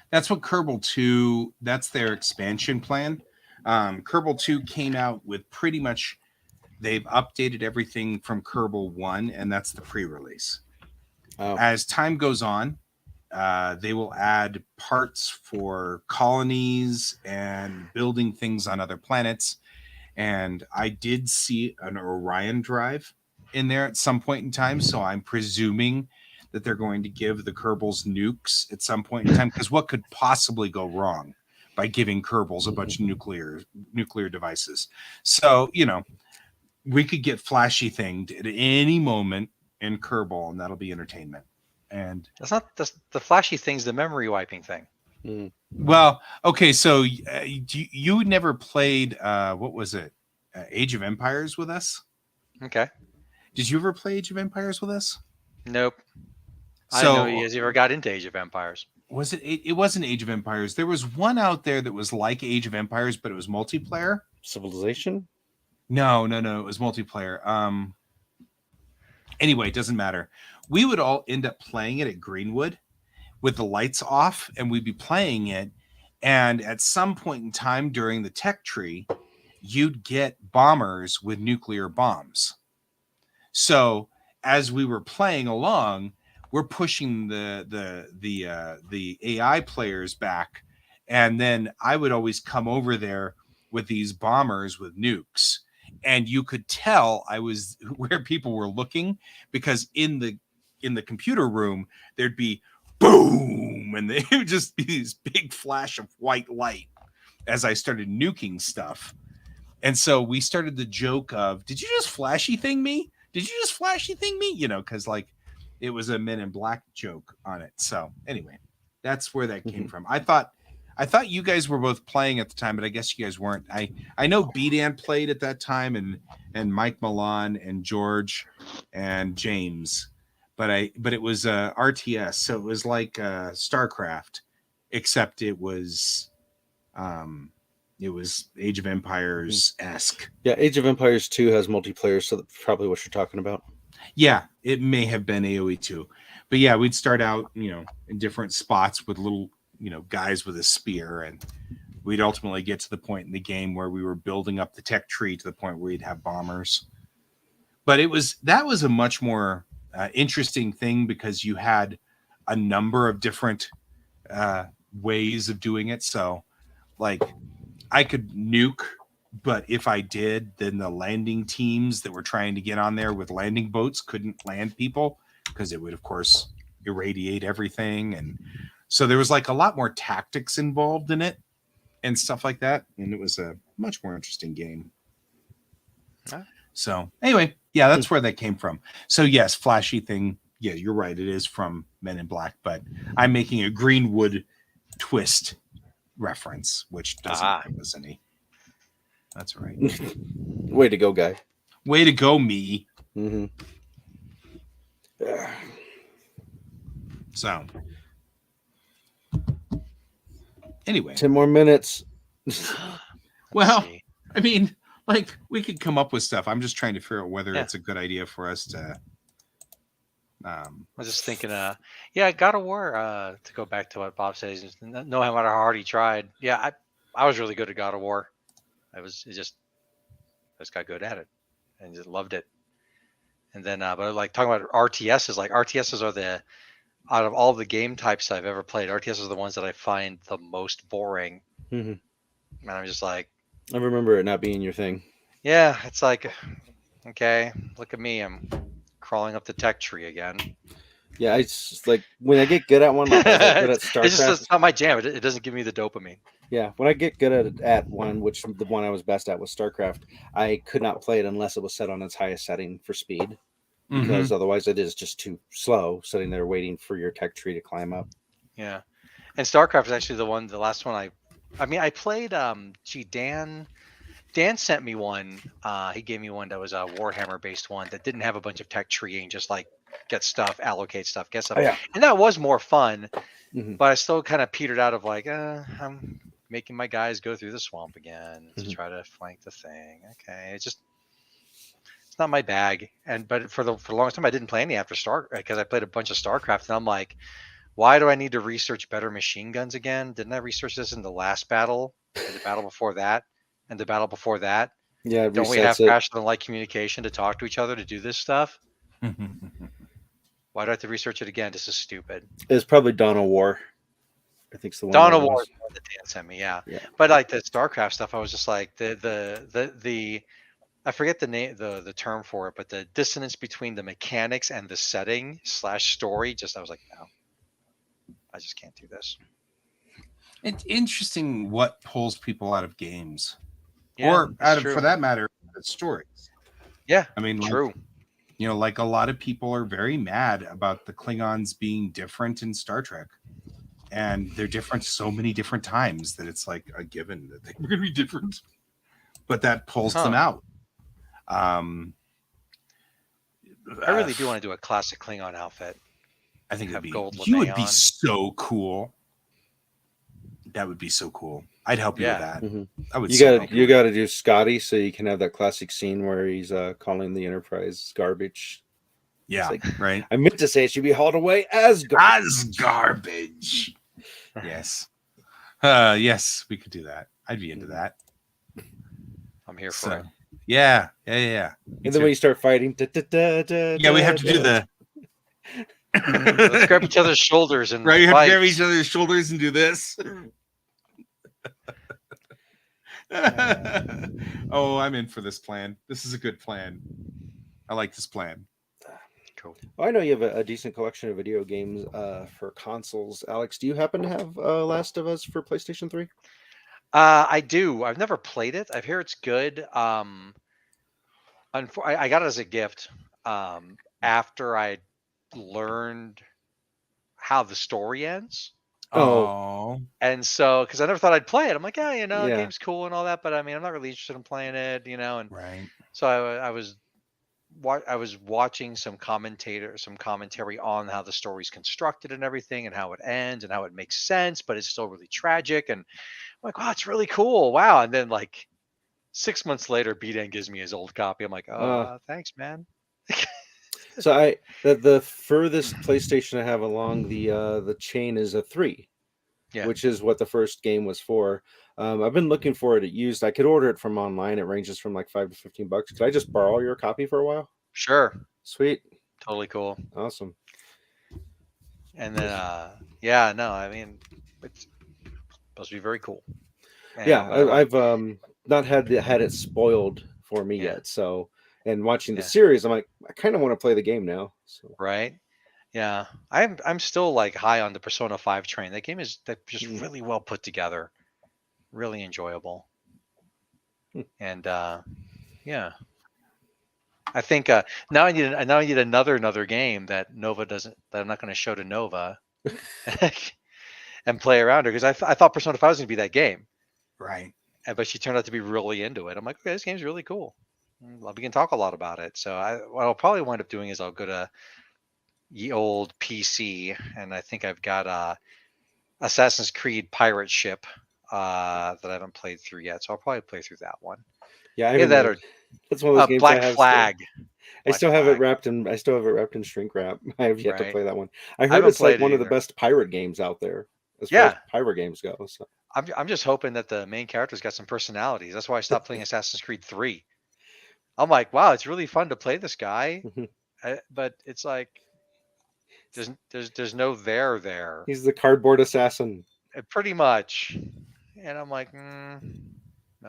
That's what Kerbal 2, that's their expansion plan. Kerbal 2 came out with pretty much, they've updated everything from Kerbal 1, and that's the pre-release. Oh. As time goes on, they will add parts for colonies and building things on other planets. And I did see an Orion drive in there at some point in time. So I'm presuming that they're going to give the Kerbals nukes at some point in time. Because what could possibly go wrong by giving Kerbals a bunch of nuclear devices? So, you know, we could get flashy thinged at any moment in Kerbal, and that'll be entertainment. And that's not the flashy thing's the memory wiping thing. Well, okay, so you never played what was it, Age of Empires with us? Okay. Did you ever play Age of Empires with us? Nope. I So didn't know you guys ever got into Age of Empires. was it? It wasn't Age of Empires. There was one out there that was like Age of Empires, but it was multiplayer. Civilization? No. It was multiplayer. Anyway, it doesn't matter. We would all end up playing it at Greenwood with the lights off, and we'd be playing it. And at some point in time during the tech tree, you'd get bombers with nuclear bombs. So as we were playing along, we're pushing the AI players back, and then I would always come over there with these bombers with nukes, and you could tell I was where people were looking, because in the computer room there'd be boom, and it would just be this big flash of white light as I started nuking stuff. And so we started the joke of, did you just flashy thing me? Did you just flashy thing me? You know, because like it was a Men in Black joke on it. So anyway, that's where that came from. I thought you guys were both playing at the time, but I guess you guys weren't. I know B-Dan played at that time, and Mike Milan and George and James, but it was RTS, so it was like StarCraft, except it was Age of Empires esque. Yeah, Age of Empires 2 has multiplayer, so that's probably what you're talking about. Yeah, it may have been AoE 2, but yeah, we'd start out, in different spots with little, guys with a spear, and we'd ultimately get to the point in the game where we were building up the tech tree to the point where we'd have bombers. But that was a much more interesting thing, because you had a number of different ways of doing it. So, like, I could nuke, but if I did, then the landing teams that were trying to get on there with landing boats couldn't land people, because it would, of course, irradiate everything. And so there was like a lot more tactics involved in it and stuff like that. And it was a much more interesting game. Huh? So anyway, yeah, that's where that came from. So yes, flashy thing. Yeah, you're right. It is from Men in Black, but I'm making a Greenwood twist reference, which doesn't give us any. That's right. Way to go, guy. Way to go, me. Mm-hmm. So anyway, 10 more minutes. Well, I mean, like, we could come up with stuff. I'm just trying to figure out whether it's a good idea for us to. I was just thinking, God of War. To go back to what Bob says, know how hard he tried. Yeah, I was really good at God of War. I just got good at it and just loved it. And then, but like talking about RTSs, like RTSs are out of all the game types I've ever played, RTSs are the ones that I find the most boring. Mm-hmm. And I'm just like, I remember it not being your thing. yeah, it's like, okay, look at me, I'm crawling up the tech tree again. Yeah, it's just like when I get good at one, like I get good at StarCraft. It's not my jam. It doesn't give me the dopamine. Yeah, when I get good at one, which the one I was best at was StarCraft, I could not play it unless it was set on its highest setting for speed, because otherwise it is just too slow sitting there waiting for your tech tree to climb up. Yeah, and StarCraft is actually the last one I played. Dan sent me one. He gave me one that was a Warhammer based one that didn't have a bunch of tech treeing, just like get stuff, allocate stuff, get stuff. Oh, yeah. And that was more fun, Mm-hmm. but I still kind of petered out of like, I'm making my guys go through the swamp again to try to flank the thing. Okay, it's not my bag. But for the longest time I didn't play any after because I played a bunch of StarCraft, and I'm like, why do I need to research better machine guns again? Didn't I research this in the last battle, and the battle before that, and the battle before that? Yeah, don't we have faster than light communication to talk to each other to do this stuff? Why do I have to research it again? This is stupid. It's probably Dawn of War. I think it's the one. Dawn of War is the one that Dan sent me, yeah. But like the StarCraft stuff, I was just like the I forget the name, the term for it, but the dissonance between the mechanics and the setting / story. I was like, no, I just can't do this. It's interesting what pulls people out of games, or for that matter, stories. Yeah, I mean, true. Like a lot of people are very mad about the Klingons being different in Star Trek. And they're different so many different times that it's like a given that they were going to be different. But that pulls them out. I really do want to do a classic Klingon outfit. I think Have it'd be gold you would be lame on. so cool. That would be so cool. I'd help you with Yeah. that. Mhm. I would. You so got help you with got to do Scotty so you can have that classic scene where he's calling the Enterprise garbage. Yeah, It's like, right. I meant to say it should be hauled away as garbage. As garbage. Yes. Yes, we could do that. I'd be into that. I'm here for So, it. yeah. Me And then too. when you start fighting, Yeah, we have to do the. Let's grab each other's shoulders and Right, you have to fight. grab each other's shoulders and do this. Oh, I'm in for this plan. This is a good plan. I like this plan. Cool. Well, I know you have a decent collection of video games for consoles. Alex, do you happen to have Last of Us for PlayStation 3? I do. I've never played it. I've heard it's good. I got it as a gift after I learned how the story ends. Oh, And so, because I never thought I'd play it, I'm like, yeah, the Yeah. game's cool and all that, but I mean, I'm not really interested in playing it, And right. so I was watching some commentary on how the story's constructed and everything, and how it ends, and how it makes sense, but it's still really tragic. And I'm like, wow, it's really cool, wow. And then like 6 months later, B-Dan gives me his old copy. I'm like, thanks, man. So the furthest PlayStation I have along the chain is a 3, Yeah. which is what the first game was for. I've been looking for it used. I could order it from online. It ranges from like $5 to $15. Could I just borrow your copy for a while? Sure. Sweet. Totally cool. Awesome. And then, I mean, it's supposed to be very cool. And Yeah, I've not had it spoiled for me Yeah. yet. So, and watching the Yeah. series, I'm like, I kind of want to play the game now. So, right. Yeah, I'm still like high on the Persona 5 train. That game is just really well put together, really enjoyable, and yeah, I think now I need another game that Nova doesn't, that I'm not going to show to Nova, and play around her, because I thought Persona 5 was going to be that game, Right. but she turned out to be really into it. I'm like, okay, this game's really cool. We can talk a lot about it. So what I'll probably wind up doing is I'll go to the old PC, and I think I've got Assassin's Creed Pirate Ship that I haven't played through yet, so I'll probably play through that one. yeah, Either that or that's one of those games Black I have Flag. I still have it wrapped in. I still have it wrapped in shrink wrap. I have yet to Right. play that one. I heard haven't it's like played it one of the either. best pirate games out there, as far Yeah. as pirate games go. So I'm just hoping that the main character's got some personalities. That's why I stopped playing Assassin's Creed 3. I'm like, wow, it's really fun to play this guy, but it's like there's no there. he's the cardboard assassin. Pretty much, and I'm like, no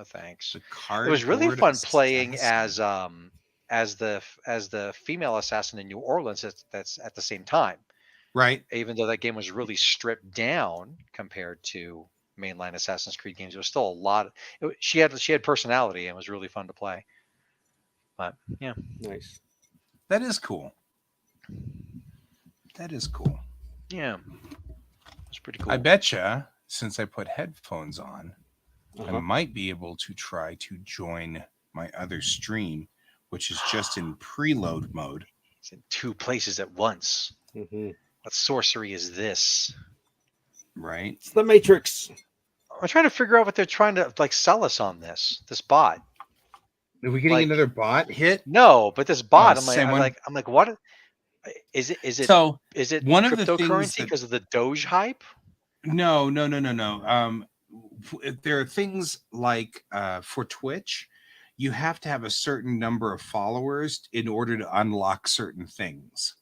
thanks. The It was really cardboard fun playing assassin. as the female assassin in New Orleans. That's at the same time, Right. even though that game was really stripped down compared to mainline Assassin's Creed games. It was still a lot. She had personality and was really fun to play. But yeah, Nice. That is cool. That is cool. Yeah, it's pretty cool. I betcha, since I put headphones on, I Uh-huh. might be able to try to join my other stream, which is just in preload mode. It's in two places at once. Mhm. What sorcery is this? Right. It's the Matrix. I'm trying to figure out what they're trying to like sell us on this bot. Are we getting Like- another bot hit? No, but this bot, same I'm one? like, what is it? So Is it one of the things cryptocurrency that- because of the Doge hype? no. There are things like for Twitch, you have to have a certain number of followers in order to unlock certain things.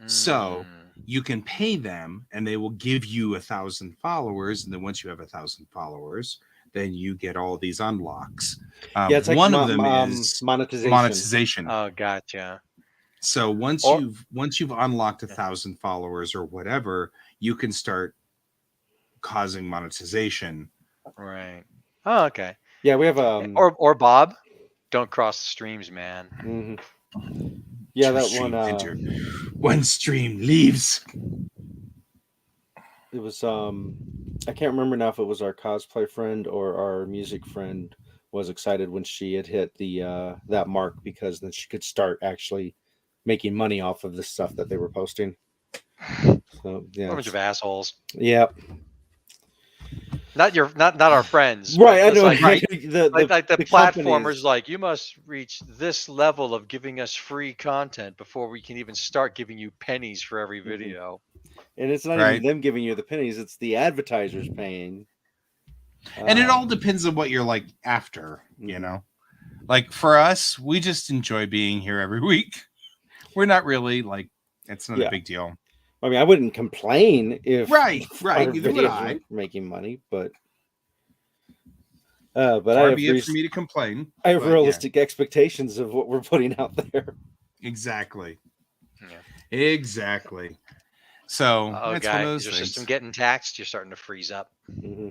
So you can pay them and they will give you 1,000 followers. And then once you have 1,000 followers, then you get all these unlocks. Yeah, it's like one of them is monetization. monetization. Oh, gotcha. So once you've unlocked 1,000 followers or whatever, you can start causing monetization. Right. Oh, okay. Yeah, we have Or Bob, don't cross the streams, man. mhm. Yeah, Two that streams one. enter. One stream leaves. It was I can't remember now if it was our cosplay friend or our music friend was excited when she had hit the that mark, because then she could start actually making money off of the stuff that they were posting. So yeah, A bunch of assholes. yeah, Not our friends. right. I But it's know. like, The the companies. platformers, like, you must reach this level of giving us free content before we can even start giving you pennies for every video. And it's not Right. even them giving you the pennies; it's the advertisers paying. And it all depends on what you're like after, you Mhm. know. Like for us, we just enjoy being here every week. We're not really like it's not a big deal. I mean, I wouldn't complain if Right. our Neither would videos I. were making money, but Far I have be it for me to complain. I have but realistic expectations of what we're putting out there. Exactly. Yeah. Exactly. So Oh, that's one of guy, those is your things. system getting taxed? You're starting to freeze up. Mm-hmm.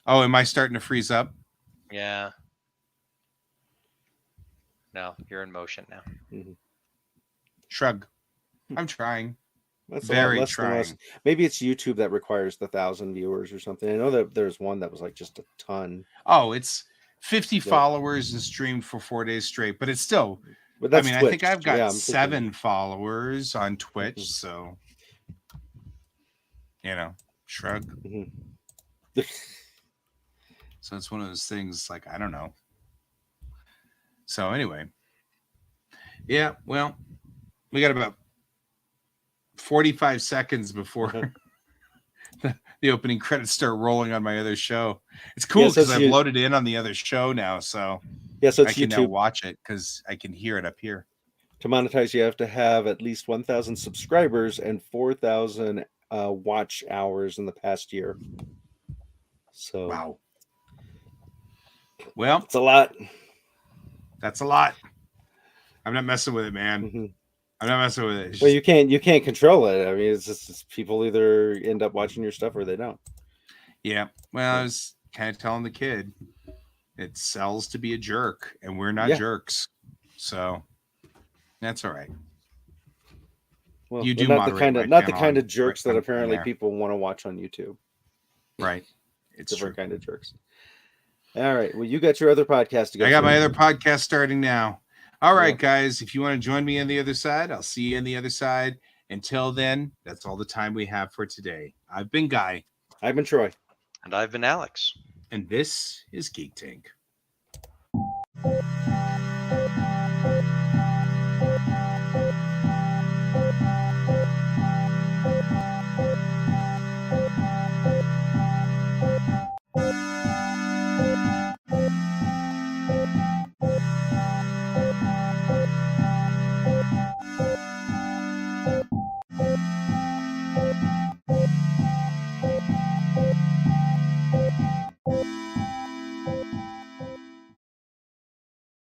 Oh, am I starting to freeze up? Yeah. No, you're in motion now. Mm-hmm. Shrug. I'm trying. That's Very a lot less than us. trying. Maybe it's YouTube that requires the 1,000 viewers or something. I know that there's one that was like just a ton. Oh, it's 50 followers and streamed for 4 days straight, but it's still. But that's I Twitch. think I've got Yeah, I'm 7 followers on Twitch, Mhm. so shrug. Mm-hmm. So it's one of those things. Like I don't know. So anyway, yeah. Well, we got about 45 seconds before the opening credits start rolling on my other show. It's cool because I've loaded in on the other show now, so so I can now watch it because I can hear it up here. To monetize, you have to have at least 1,000 subscribers and 4,000 watch hours in the past year. So wow. Well, it's a lot. That's a lot. I'm not messing with it, man. Mm-hmm. I'm not messing with it. Well, you can't control it. I mean, it's just people either end up watching your stuff or they don't. Yeah. Well, I was kind of telling the kid it sells to be a jerk, and we're not jerks. So that's all right. Well, you do not the kind of jerks that apparently people want to watch on YouTube. Right. It's different kind of jerks. All right. Well, you got your other podcast to go. I got my other podcast starting now. All right, guys. If you want to join me on the other side, I'll see you on the other side. Until then, that's all the time we have for today. I've been Guy. I've been Troy. And I've been Alex. And this is Geek Tank.